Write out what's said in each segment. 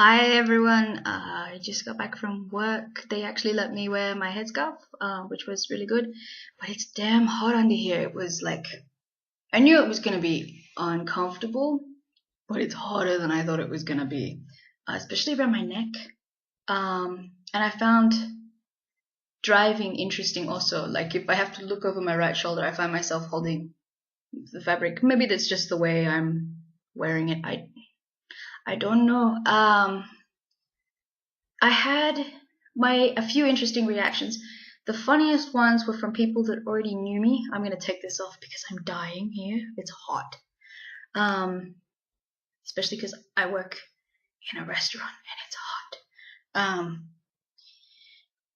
Hi everyone, I just got back from work. They actually let me wear my headscarf, which was really good, but it's damn hot under here. It was like, I knew it was going to be uncomfortable, but it's hotter than I thought it was going to be, especially around my neck. And I found driving interesting also. Like if I have to look over my right shoulder, I find myself holding the fabric. Maybe that's just the way I'm wearing it. I don't know. I had a few interesting reactions. The funniest ones were from people that already knew me. I'm gonna take this off because I'm dying here. It's hot. Um, Especially because I work in a restaurant and it's hot.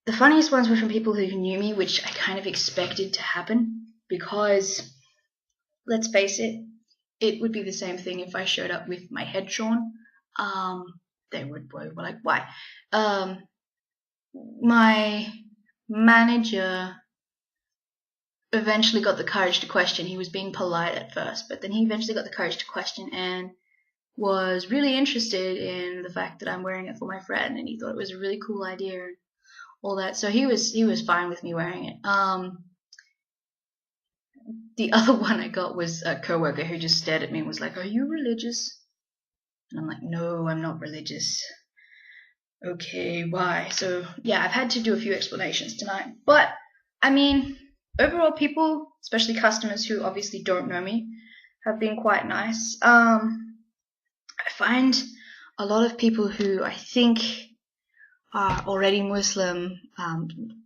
The funniest ones were from people who knew me, which I kind of expected to happen because, let's face it, it would be the same thing if I showed up with my head shorn. They were like, why? My manager eventually got the courage to question. He was being polite at first, but then he eventually got the courage to question and was really interested in the fact that I'm wearing it for my friend, and he thought it was a really cool idea and all that. So he was fine with me wearing it. The other one I got was a coworker who just stared at me and was like, "Are you religious?" And I'm like, "No, I'm not religious." Okay, why? So yeah, I've had to do a few explanations tonight, but I mean, overall, people, especially customers who obviously don't know me, have been quite nice. I find a lot of people who I think are already Muslim,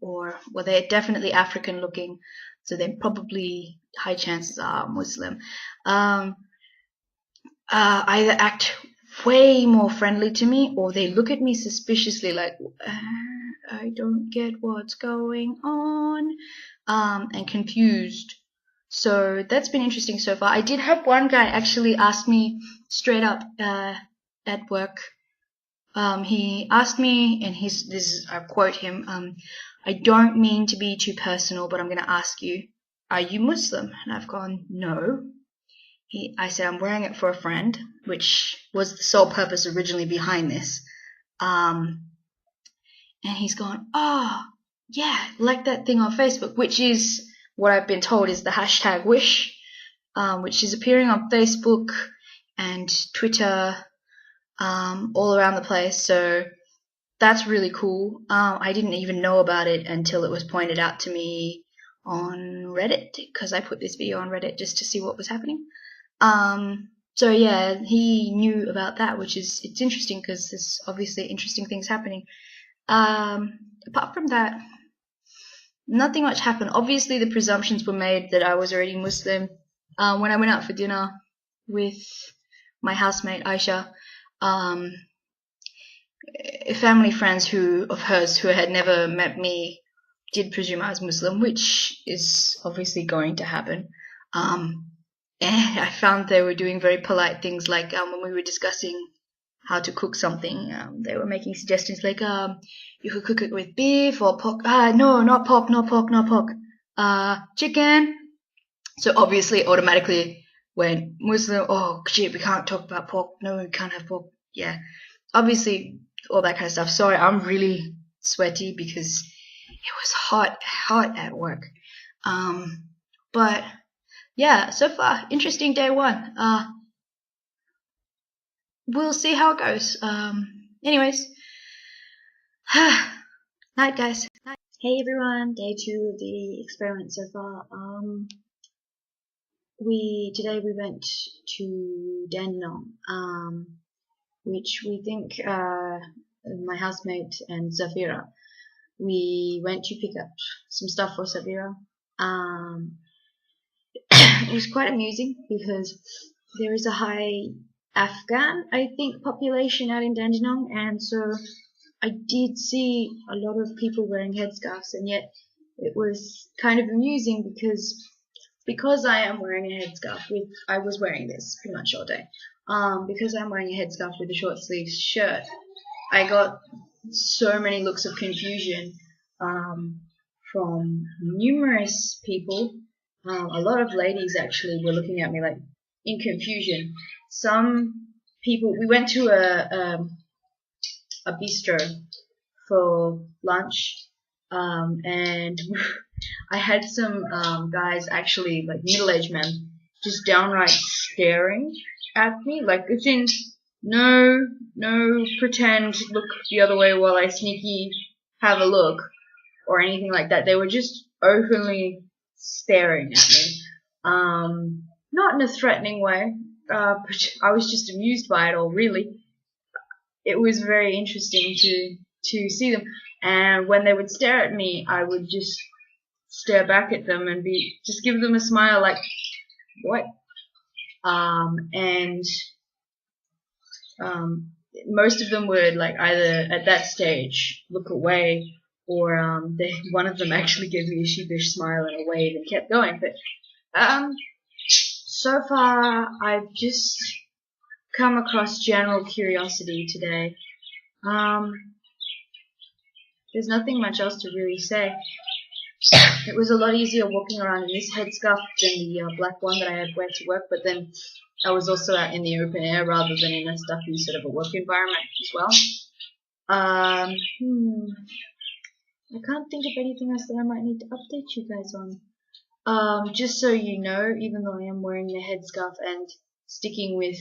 or well, they're definitely African looking, so they're probably high chances are Muslim. Either act way more friendly to me, or they look at me suspiciously like, I don't get what's going on, and confused. So that's been interesting so far. I did have one guy actually ask me straight up at work. He asked me, and I quote him, I don't mean to be too personal, but I'm going to ask you, are you Muslim? And I've gone, no. I said I'm wearing it for a friend, which was the sole purpose originally behind this. And he's gone, oh, yeah, like that thing on Facebook, which is what I've been told is the hashtag wish, which is appearing on Facebook and Twitter, all around the place. So that's really cool. I didn't even know about it until it was pointed out to me on Reddit, because I put this video on Reddit just to see what was happening. So yeah, he knew about that, it's interesting because there's obviously interesting things happening. Apart from that, nothing much happened. Obviously, the presumptions were made that I was already Muslim. When I went out for dinner with my housemate Aisha, family friends of hers who had never met me did presume I was Muslim, which is obviously going to happen. And I found they were doing very polite things, like when we were discussing how to cook something, they were making suggestions like, you could cook it with beef or pork. No, not pork, not pork, not pork. Chicken. So obviously, automatically, when Muslim, oh shit, we can't talk about pork. No, we can't have pork. Yeah, obviously, all that kind of stuff. Sorry, I'm really sweaty because it was hot at work. But yeah, so far, interesting day one. We'll see how it goes. Anyways, night, guys. Hey everyone, day two of the experiment so far. Today we went to Dandenong, which we think my housemate and Zafira. We went to pick up some stuff for Zafira. It was quite amusing because there is a high Afghan, I think, population out in Dandenong, and so I did see a lot of people wearing headscarves, and yet it was kind of amusing because I am wearing a headscarf I was wearing this pretty much all day. Because I'm wearing a headscarf with a short sleeve shirt, I got so many looks of confusion from numerous people. A lot of ladies actually were looking at me like in confusion. Some people, we went to a bistro for lunch, and I had some guys, actually like middle-aged men, just downright staring at me, like it's in no pretend look the other way while I sneaky have a look or anything like that. They were just openly staring at me, not in a threatening way. But I was just amused by it all. Really, it was very interesting to see them. And when they would stare at me, I would just stare back at them and just give them a smile, like what? And most of them would like either at that stage look away, or one of them actually gave me a sheepish smile and a wave and kept going. But so far I've just come across general curiosity today. There's nothing much else to really say. It was a lot easier walking around in this headscarf than the black one that I had wear to work, but then I was also out in the open air rather than in a stuffy sort of a work environment as well. I can't think of anything else that I might need to update you guys on. Just so you know, even though I am wearing the headscarf and sticking with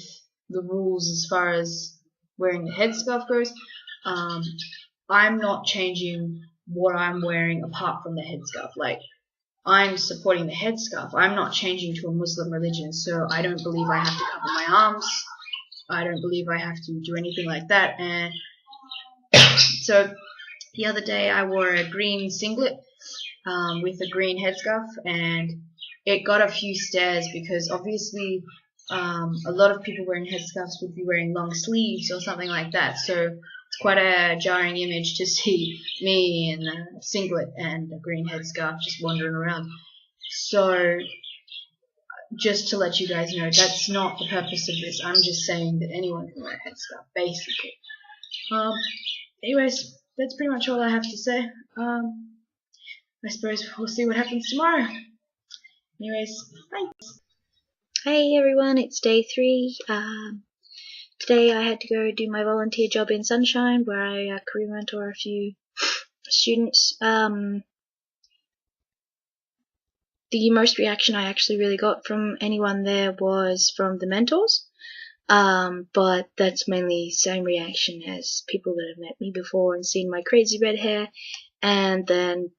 the rules as far as wearing the headscarf goes, I'm not changing what I'm wearing apart from the headscarf. Like, I'm supporting the headscarf. I'm not changing to a Muslim religion, so I don't believe I have to cover my arms. I don't believe I have to do anything like that. And so the other day I wore a green singlet with a green headscarf, and it got a few stares because obviously a lot of people wearing headscarves would be wearing long sleeves or something like that. So it's quite a jarring image to see me in a singlet and a green headscarf just wandering around. So just to let you guys know, that's not the purpose of this. I'm just saying that anyone can wear a headscarf, basically. Anyways, that's pretty much all I have to say. I suppose we'll see what happens tomorrow. Anyways, bye. Hey everyone, it's day 3. Today I had to go do my volunteer job in Sunshine, where I career mentor a few students. The most reaction I actually really got from anyone there was from the mentors, but that's mainly the same reaction as people that have met me before and seen my crazy red hair, and then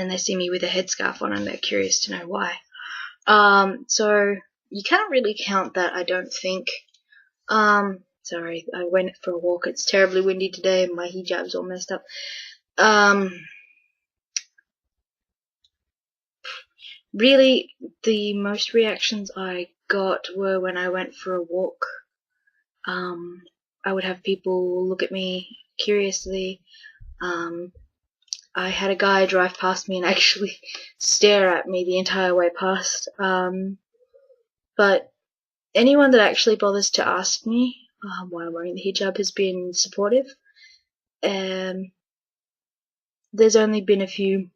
they see me with a headscarf on and they're curious to know why. So you can't really count that, I don't think. Sorry, I went for a walk. It's terribly windy today and my hijab's all messed up. Really, the most reactions I got were when I went for a walk. I would have people look at me curiously. I had a guy drive past me and actually stare at me the entire way past. But anyone that actually bothers to ask me why I'm wearing the hijab has been supportive. There's only been a few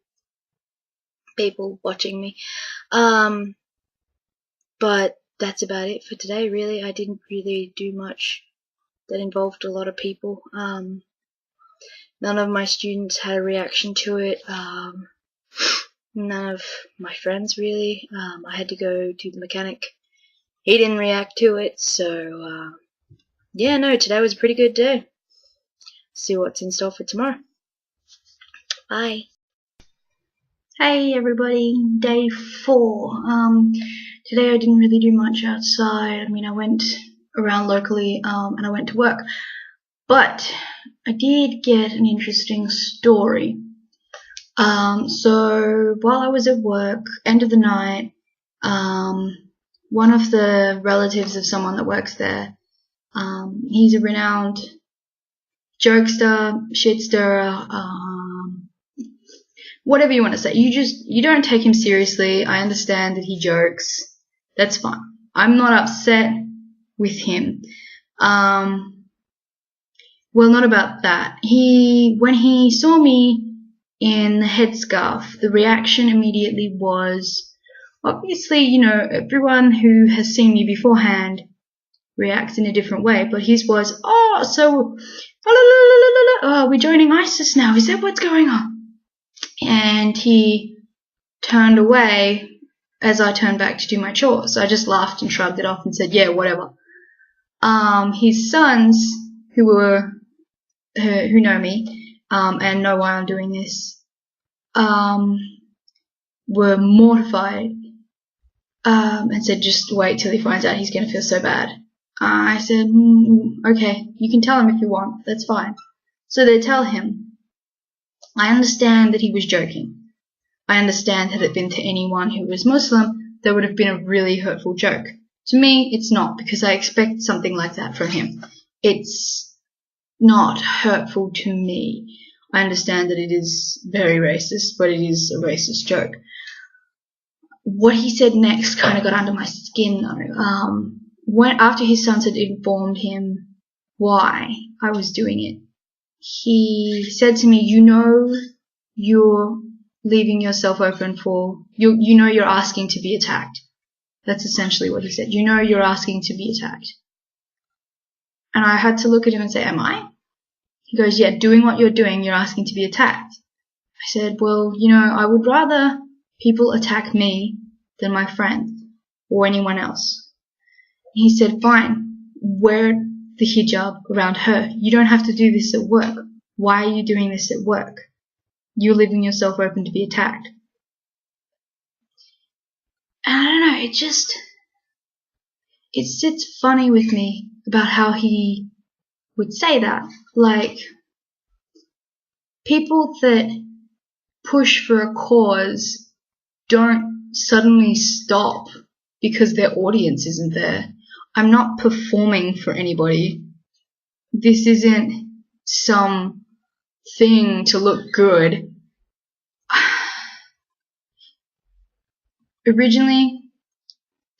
people watching me. But that's about it for today, really. I didn't really do much that involved a lot of people. None of my students had a reaction to it. None of my friends, really. I had to go to the mechanic. He didn't react to it, so yeah, no, today was a pretty good day. See what's in store for tomorrow. Bye. Hey everybody, day 4. Today I didn't really do much outside. I mean, I went around locally and I went to work. But I did get an interesting story. So while I was at work, end of the night, one of the relatives of someone that works there, he's a renowned jokester, shit stirrer, whatever you want to say. You don't take him seriously. I understand that he jokes. That's fine. I'm not upset with him. Well, not about that. When he saw me in the headscarf, the reaction immediately was, obviously, everyone who has seen me beforehand react in a different way. But his was, oh, so, are we joining ISIS now? Is that what's going on? And he turned away as I turned back to do my chores. I just laughed and shrugged it off and said, yeah, whatever. His sons, who know me, and know why I'm doing this, were mortified, and said, just wait till he finds out, he's going to feel so bad. I said, okay, you can tell him if you want, that's fine. So they tell him. I understand that he was joking. I understand had it been to anyone who was Muslim, that would have been a really hurtful joke. To me, it's not, because I expect something like that from him. It's not hurtful to me. I understand that it is very racist, but it is a racist joke. What he said next kind of got under my skin, though. After his sons had informed him why I was doing it, he said to me, you know, you're leaving yourself open for, you know you're asking to be attacked. That's essentially what he said. You know you're asking to be attacked. And I had to look at him and say, am I? He goes, yeah, doing what you're doing, you're asking to be attacked. I said, well, you know, I would rather people attack me than my friend or anyone else. He said, fine, wear the hijab around her. You don't have to do this at work. Why are you doing this at work? You're leaving yourself open to be attacked. And I don't know, it sits funny with me about how he would say that. Like, people that push for a cause don't suddenly stop because their audience isn't there. I'm not performing for anybody. This isn't some thing to look good. Originally,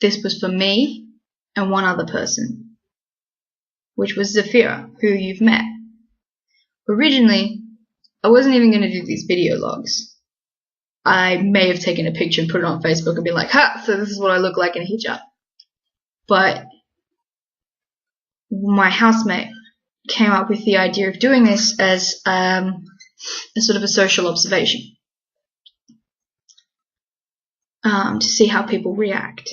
this was for me and one other person, which was Zafira, who you've met. Originally, I wasn't even going to do these video logs. I may have taken a picture and put it on Facebook and been like, ha, so this is what I look like in a hijab. But my housemate came up with the idea of doing this as a sort of a social observation, to see how people react.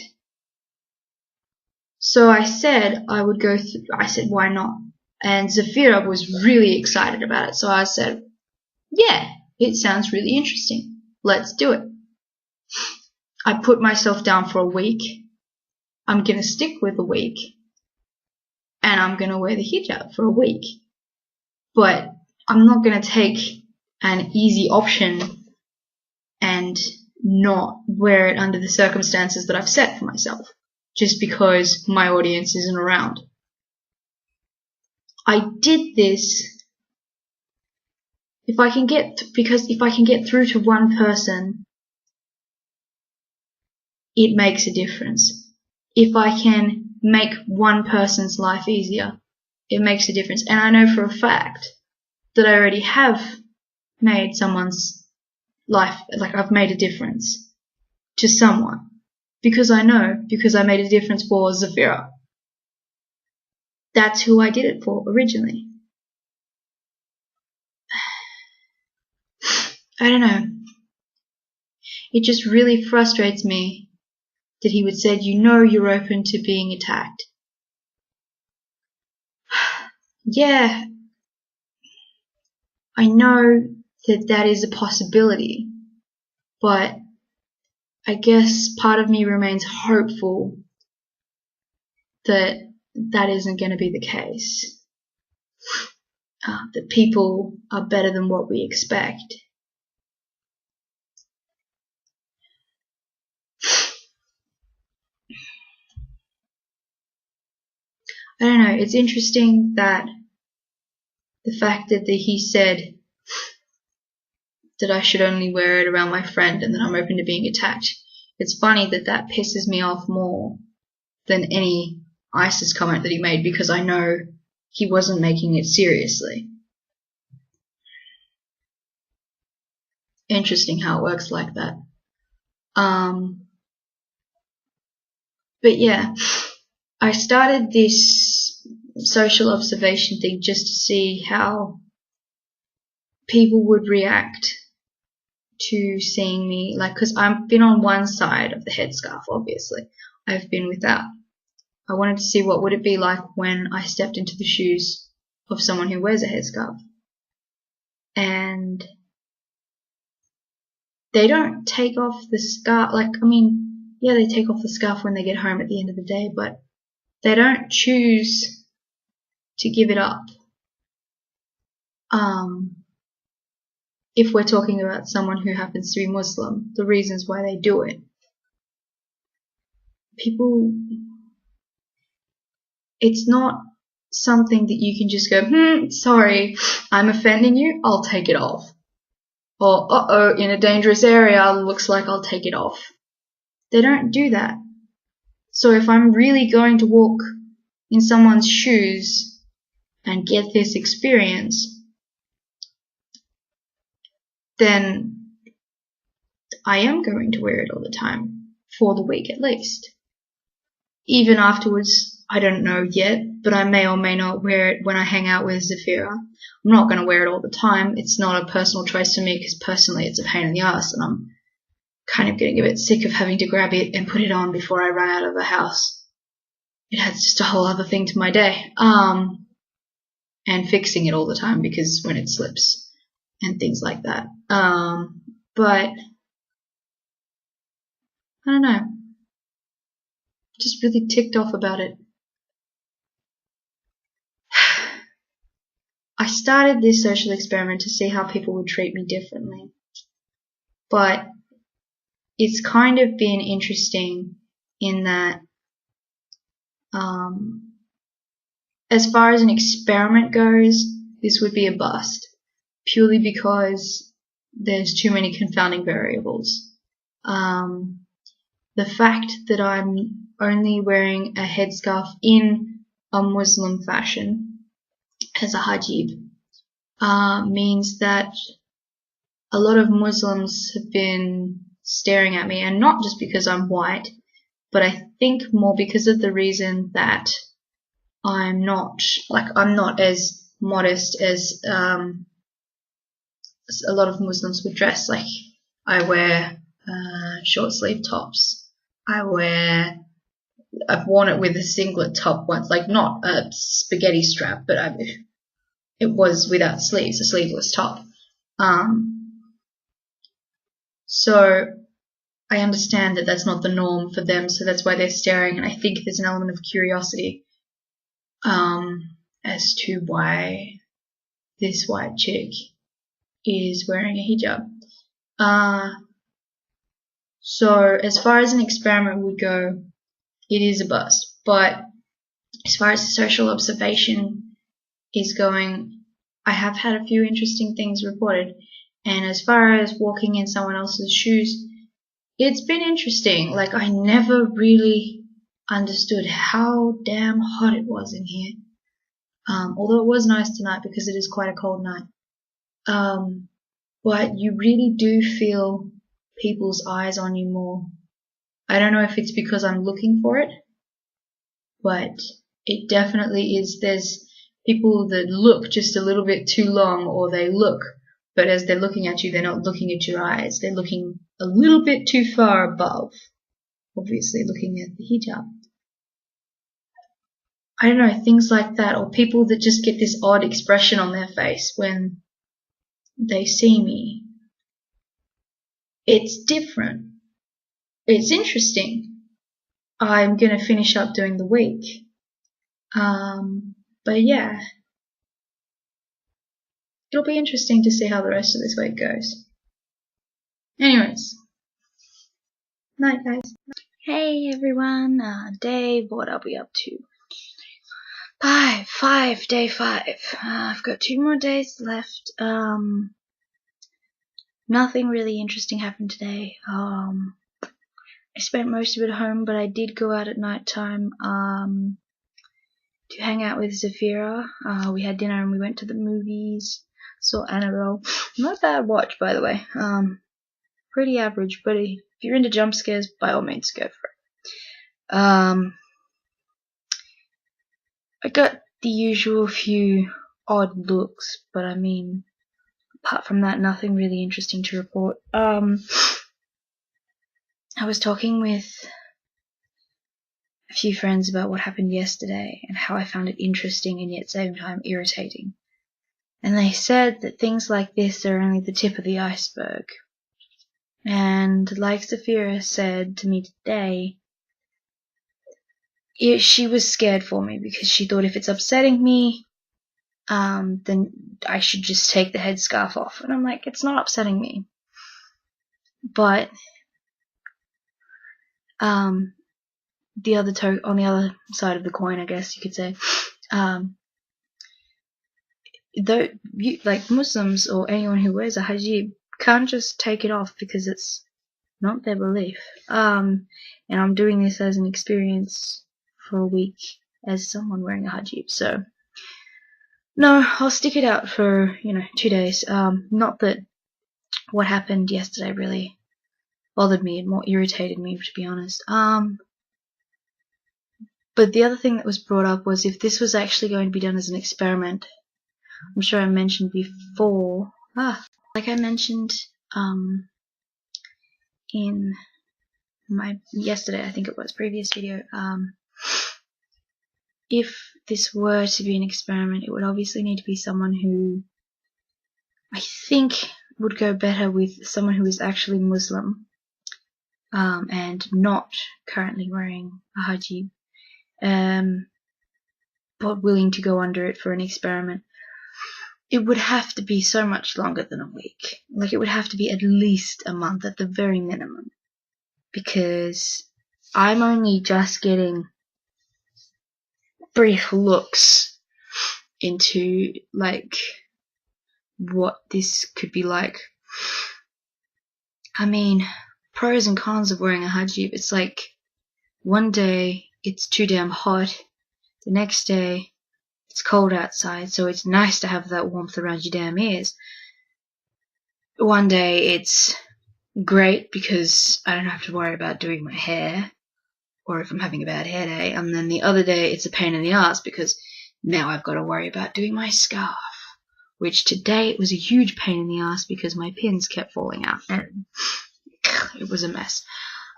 So I said I would go through, I said, why not? And Zafira was really excited about it. So I said, yeah, it sounds really interesting. Let's do it. I put myself down for a week. I'm going to stick with a week. And I'm going to wear the hijab for a week. But I'm not going to take an easy option and not wear it under the circumstances that I've set for myself, just because my audience isn't around. I did this if I can get through to one person, it makes a difference. If I can make one person's life easier, it makes a difference. And I know for a fact that I already have made someone's life, like I've made a difference to someone. Because I know, because I made a difference for Zafira. That's who I did it for originally. I don't know. It just really frustrates me that he would say, you know you're open to being attacked. Yeah, I know that that is a possibility, but I guess part of me remains hopeful that that isn't going to be the case. That people are better than what we expect. I don't know, it's interesting that the fact that he said that I should only wear it around my friend and that I'm open to being attacked. It's funny that that pisses me off more than any ISIS comment that he made, because I know he wasn't making it seriously. Interesting how it works like that. But yeah, I started this social observation thing just to see how people would react to seeing me, like, because I've been on one side of the headscarf, obviously. I've been without. I wanted to see what would it be like when I stepped into the shoes of someone who wears a headscarf. And they don't take off the scarf, like, I mean, yeah, they take off the scarf when they get home at the end of the day, but they don't choose to give it up. If we're talking about someone who happens to be Muslim, the reasons why they do it. People, it's not something that you can just go, sorry, I'm offending you, I'll take it off. Or, uh-oh, in a dangerous area, looks like I'll take it off. They don't do that. So if I'm really going to walk in someone's shoes and get this experience, then I am going to wear it all the time, for the week at least. Even afterwards, I don't know yet, but I may or may not wear it when I hang out with Zafira. I'm not going to wear it all the time. It's not a personal choice for me because personally it's a pain in the ass and I'm kind of getting a bit sick of having to grab it and put it on before I run out of the house. It adds just a whole other thing to my day. And fixing it all the time because when it slips and things like that. But I don't know. Just really ticked off about it. I started this social experiment to see how people would treat me differently. But it's kind of been interesting in that as far as an experiment goes, this would be a bust. Purely because there's too many confounding variables. The fact that I'm only wearing a headscarf in a Muslim fashion as a hijab means that a lot of Muslims have been staring at me, and not just because I'm white, but I think more because of the reason that I'm not as modest as a lot of Muslims would dress. Like, I wear short sleeve tops. I've worn it with a singlet top once, like not a spaghetti strap, but it was without sleeves, a sleeveless top. So I understand that that's not the norm for them, so that's why they're staring, and I think there's an element of curiosity as to why this white chick is wearing a hijab. So as far as an experiment would go, it is a bust. But as far as the social observation is going, I have had a few interesting things reported. And as far as walking in someone else's shoes, it's been interesting. Like, I never really understood how damn hot it was in here. Although it was nice tonight because it is quite a cold night. But you really do feel people's eyes on you more. I don't know if it's because I'm looking for it, but it definitely is. There's people that look just a little bit too long, or they look, but as they're looking at you, they're not looking at your eyes. They're looking a little bit too far above, obviously looking at the hijab. I don't know, things like that, or people that just get this odd expression on their face when they see me. It's different. It's interesting. I'm going to finish up doing the week. But yeah. It'll be interesting to see how the rest of this week goes. Anyways. Night, guys. Hey everyone, Dave, what are we up to? Day 5. I've got 2 more days left. Nothing really interesting happened today. I spent most of it at home, but I did go out at night time to hang out with Zafira. We had dinner and we went to the movies. Saw Annabelle. Not a bad watch, by the way. Pretty average, but if you're into jump scares, by all means, go for it. I got the usual few odd looks, but I mean, apart from that, nothing really interesting to report. I was talking with a few friends about what happened yesterday and how I found it interesting and yet at the same time irritating. And they said that things like this are only the tip of the iceberg. And like Saphira said to me today, she was scared for me because she thought if it's upsetting me, then I should just take the headscarf off. And I'm like, it's not upsetting me. But on the other side of the coin, I guess you could say, though like Muslims or anyone who wears a hijab can't just take it off because it's not their belief. And I'm doing this as an experience for a week as someone wearing a hijab. So no, I'll stick it out for 2 days. Not that what happened yesterday really bothered me and more irritated me, to be honest. But the other thing that was brought up was if this was actually going to be done as an experiment. I'm sure I mentioned before. Like I mentioned in my yesterday, I think it was, previous video. If this were to be an experiment, it would obviously need to be someone who I think would go better with someone who is actually Muslim and not currently wearing a hijab, but willing to go under it for an experiment. It would have to be so much longer than a week. Like, it would have to be at least a month at the very minimum. Because I'm only just getting brief looks into, like, what this could be like. I mean, pros and cons of wearing a hijab. It's like, one day it's too damn hot. The next day it's cold outside, so it's nice to have that warmth around your damn ears. One day it's great because I don't have to worry about doing my hair, or if I'm having a bad hair day, and then the other day it's a pain in the ass because now I've got to worry about doing my scarf, which today it was a huge pain in the ass because my pins kept falling out and it was a mess.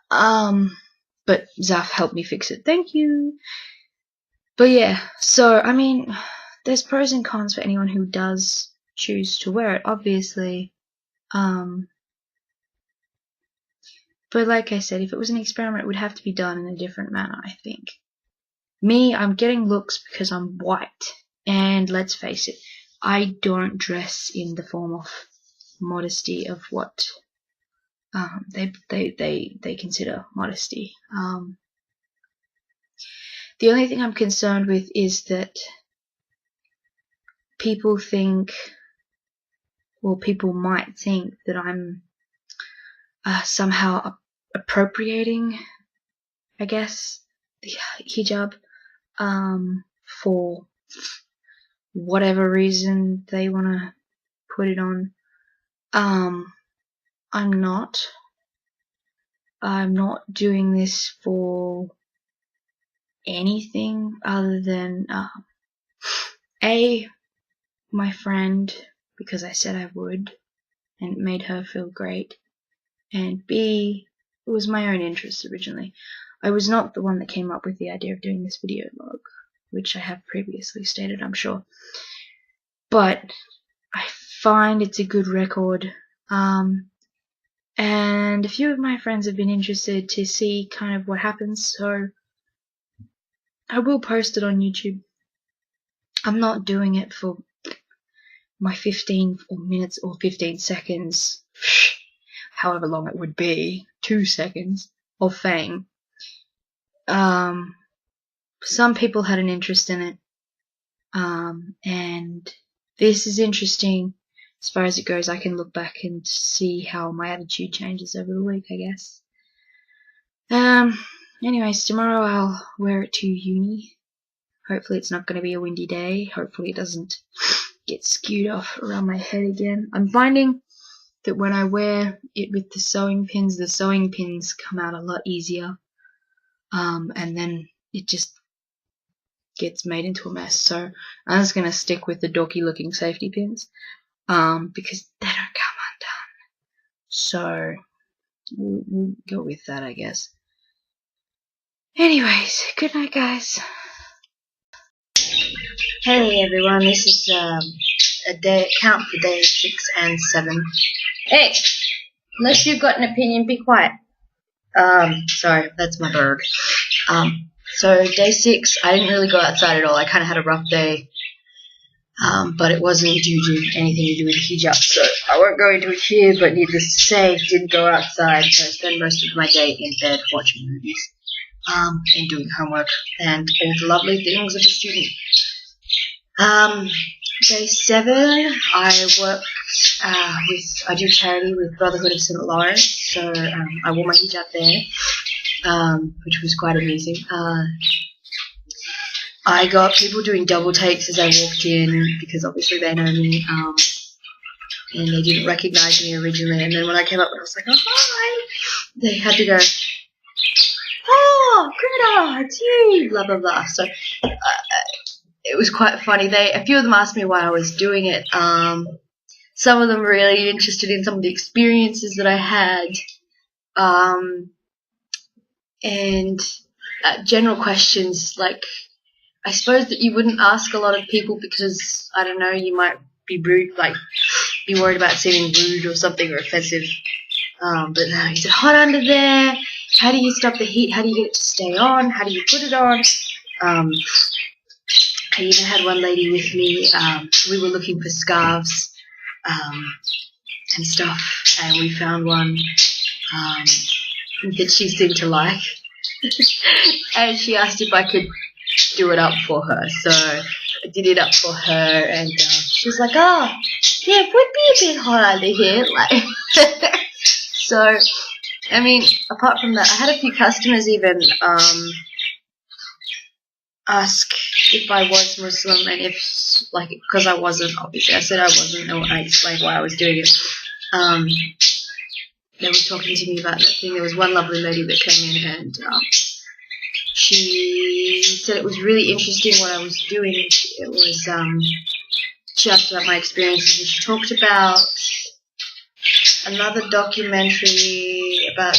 But Zaf helped me fix it. Thank you. But yeah, so I mean, there's pros and cons for anyone who does choose to wear it, obviously. But like I said, if it was an experiment, it would have to be done in a different manner, I think. Me, I'm getting looks because I'm white. And let's face it, I don't dress in the form of modesty of what they consider modesty. The only thing I'm concerned with is that people might think that I'm somehow appropriating, I guess, the hijab for whatever reason they want to put it on. I'm not. I'm not doing this for anything other than A, my friend, because I said I would, and it made her feel great, and B, it was my own interest originally. I was not the one that came up with the idea of doing this video log, which I have previously stated, I'm sure. But I find it's a good record, and a few of my friends have been interested to see kind of what happens, so I will post it on YouTube. I'm not doing it for my 15 minutes or 15 seconds, however long it would be, 2 seconds, of fame. Some people had an interest in it, and this is interesting as far as it goes. I can look back and see how my attitude changes over the week, I guess. Anyways, tomorrow I'll wear it to uni. Hopefully it's not going to be a windy day. Hopefully it doesn't get skewed off around my head again. I'm finding that when I wear it with the sewing pins come out a lot easier. And then it just gets made into a mess. So I'm just gonna stick with the dorky looking safety pins, because they don't come undone. So we'll go with that, I guess. Anyways, good night, guys. Hey everyone, this is a day count for day 6 and 7. Hey, unless you've got an opinion, be quiet. Sorry, that's my bird. So day 6, I didn't really go outside at all. I kind of had a rough day, but it wasn't due to anything to do with the hijab, so I won't go into it here, but needless to say, didn't go outside, so I spent most of my day in bed watching movies, and doing homework, and all the lovely things of a student. Day 7, I worked I do charity with Brotherhood of St. Lawrence, so I wore my hijab there, which was quite amusing. I got people doing double takes as I walked in, because obviously they know me, and they didn't recognize me originally, and then when I came up, I was like, oh, hi! They had to go, oh, Greta, it's you, blah, blah, blah. So it was quite funny. A few of them asked me why I was doing it. Some of them were really interested in some of the experiences that I had, and general questions, like, I suppose that you wouldn't ask a lot of people because, I don't know, you might be rude, like, be worried about seeming rude or something, or offensive. But no, is it hot under there? How do you stop the heat? How do you get it to stay on? How do you put it on? I even had one lady with me. We were looking for scarves and stuff, and we found one that she seemed to like. And she asked if I could do it up for her. So I did it up for her, and she was like, oh, yeah, it would be a bit hot under here. Like, so, I mean, apart from that, I had a few customers even ask if I was Muslim, and if, like, because I wasn't, obviously, I said I wasn't, and I explained why I was doing it. They were talking to me about that thing. There was one lovely lady that came in, and she said it was really interesting what I was doing. It was, she asked about my experiences, and she talked about another documentary about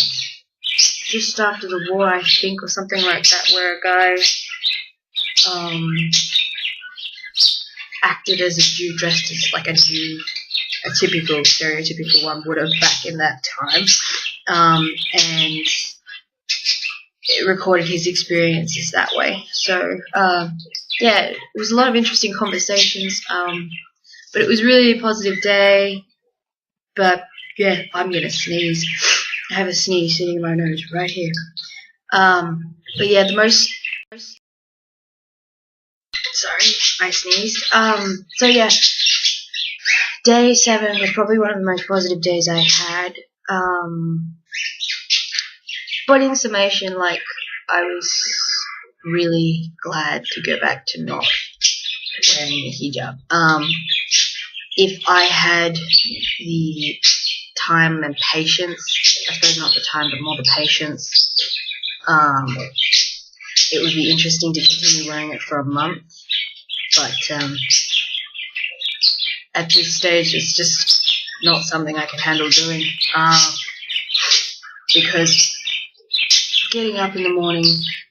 just after the war, I think, or something like that, where a guy acted as a Jew, dressed as like a Jew, a typical, stereotypical one would have back in that time, and it recorded his experiences that way. So, yeah, it was a lot of interesting conversations, but it was really a positive day. But yeah, I'm gonna sneeze. I have a sneeze sitting in my nose right here. But yeah, sorry, I sneezed. So yeah, day 7 was probably one of the most positive days I had. But in summation, like, I was really glad to go back to not wearing a hijab. If I had the time and patience, I suppose not the time, but more the patience, it would be interesting to continue wearing it for a month. But at this stage, it's just not something I can handle doing, because getting up in the morning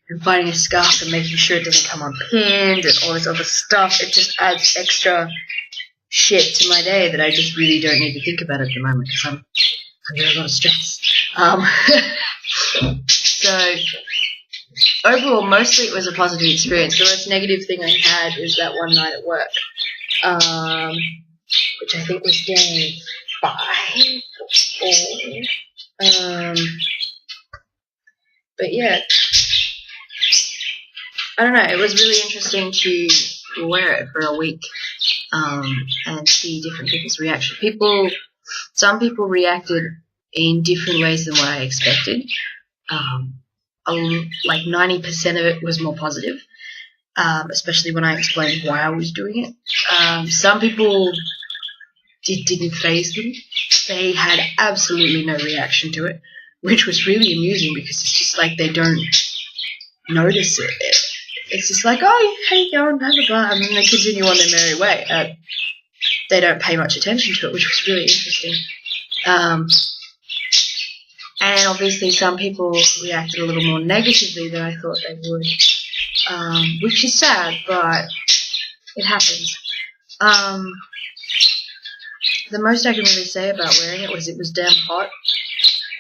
and finding a scarf and making sure it doesn't come unpinned and all this other stuff, it just adds extra shit to my day that I just really don't need to think about at the moment, because I'm under a lot of stress. So overall, mostly it was a positive experience. The most negative thing I had is that one night at work, which I think was day 5 or 4. But yeah, I don't know, it was really interesting to wear it for a week, and see different people's reaction. Some people reacted in different ways than what I expected. Like 90% of it was more positive, especially when I explained why I was doing it. Some people didn't faze them. They had absolutely no reaction to it, which was really amusing, because it's just like they don't notice it. it's just like, oh, how you going, blah, blah, blah, and then they continue on their merry way. They don't pay much attention to it, which was really interesting. And obviously some people reacted a little more negatively than I thought they would, which is sad, but it happens. The most I can really say about wearing it was damn hot,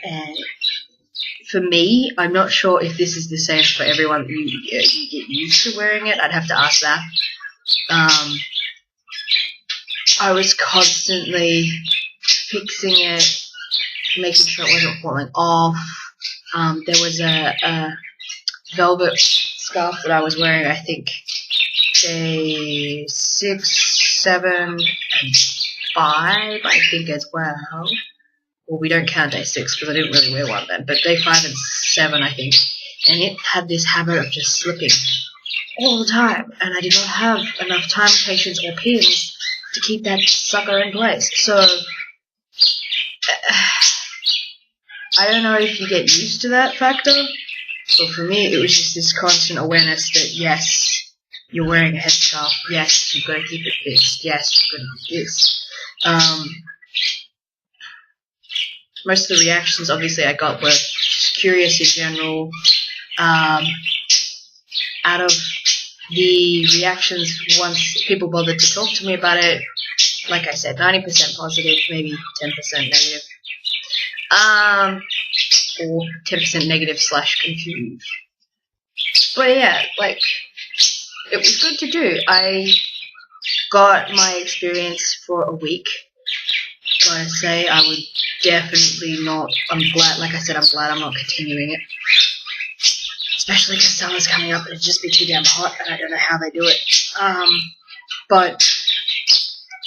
and for me, I'm not sure if this is the same for everyone. You get used to wearing it. I'd have to ask that. I was constantly fixing it, making sure it wasn't falling off. There was a velvet scarf that I was wearing, I think, day 6, 7, and 5, I think, as well. Well, we don't count day 6 because I didn't really wear one then, but day 5 and 7, I think. And it had this habit of just slipping all the time, and I did not have enough time, patience, or pins to keep that sucker in place. So I don't know if you get used to that factor, but for me it was just this constant awareness that yes, you're wearing a headscarf, yes, you've got to keep it fixed, yes, you've got to do this. Most of the reactions obviously I got were just curious in general. Out of the reactions, once people bothered to talk to me about it, like I said, 90% positive, maybe 10% negative. Or 10% negative / confused. But yeah, like, it was good to do. I got my experience for a week. Gotta say, I would definitely not, I'm glad, like I said, I'm glad I'm not continuing it. Especially because summer's coming up and it'd just be too damn hot and I don't know how they do it. But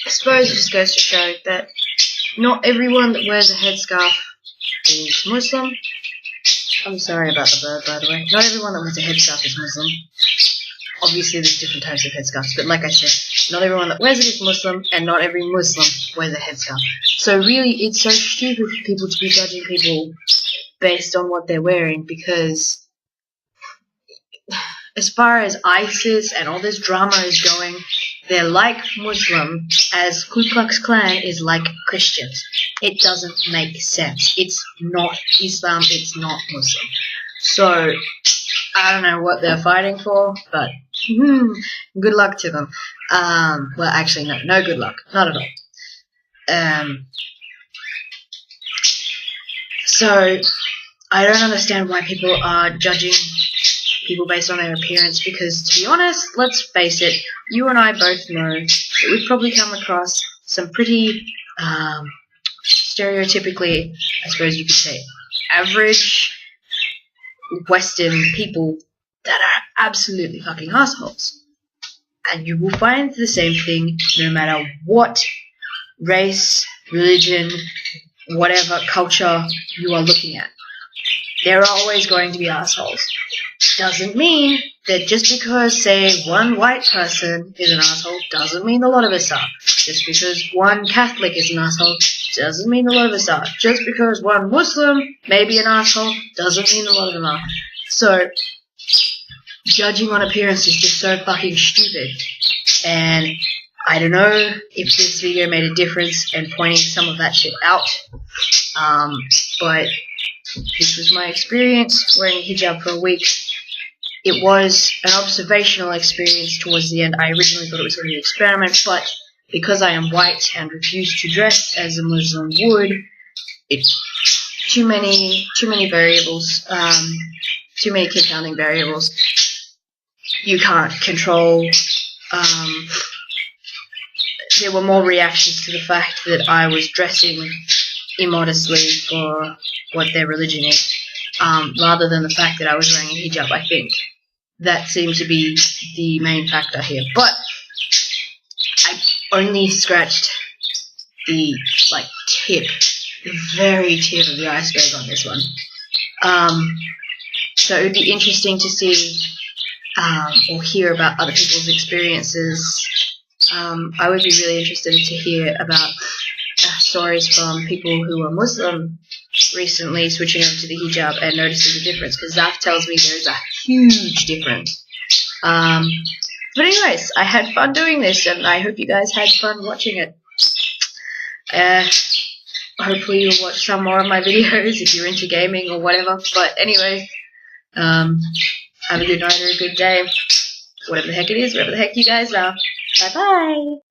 I suppose it just goes to show that not everyone that wears a headscarf is Muslim. I'm sorry about the bird, by the way. Not everyone that wears a headscarf is Muslim. Obviously, there's different types of headscarves, but like I said, not everyone that wears it is Muslim, and not every Muslim wears a headscarf. So really, it's so stupid for people to be judging people based on what they're wearing, because as far as ISIS and all this drama is going, they're like Muslim as Ku Klux Klan is like Christians. It doesn't make sense. It's not Islam, it's not Muslim. So, I don't know what they're fighting for, but good luck to them. Well, actually, no good luck. Not at all. So, I don't understand why people are judging people based on their appearance, because, to be honest, let's face it, you and I both know that we've probably come across some pretty, stereotypically, I suppose you could say, average Western people that are absolutely fucking assholes. And you will find the same thing no matter what race, religion, whatever culture you are looking at. There are always going to be assholes. Doesn't mean that just because, say, one white person is an asshole, doesn't mean a lot of us are. Just because one Catholic is an asshole, doesn't mean a lot of us are. Just because one Muslim may be an asshole, doesn't mean a lot of them are. So, judging on appearance is just so fucking stupid. And I don't know if this video made a difference in pointing some of that shit out. But this was my experience wearing a hijab for a week. It was an observational experience towards the end. I originally thought it was going to be an experiment, but because I am white and refuse to dress as a Muslim would, it's too many variables, too many confounding variables. You can't control. There were more reactions to the fact that I was dressing immodestly for what their religion is, rather than the fact that I was wearing a hijab. I think that seemed to be the main factor here. But I only scratched the very tip of the iceberg on this one. So it would be interesting to see or hear about other people's experiences. I would be really interested to hear about stories from people who are Muslim recently switching over to the hijab and noticing the difference, because Zaf tells me there is a huge difference. But anyways, I had fun doing this, and I hope you guys had fun watching it. Hopefully you'll watch some more of my videos if you're into gaming or whatever. But anyway, have a good night or a good day, whatever the heck it is, wherever the heck you guys are. Bye bye.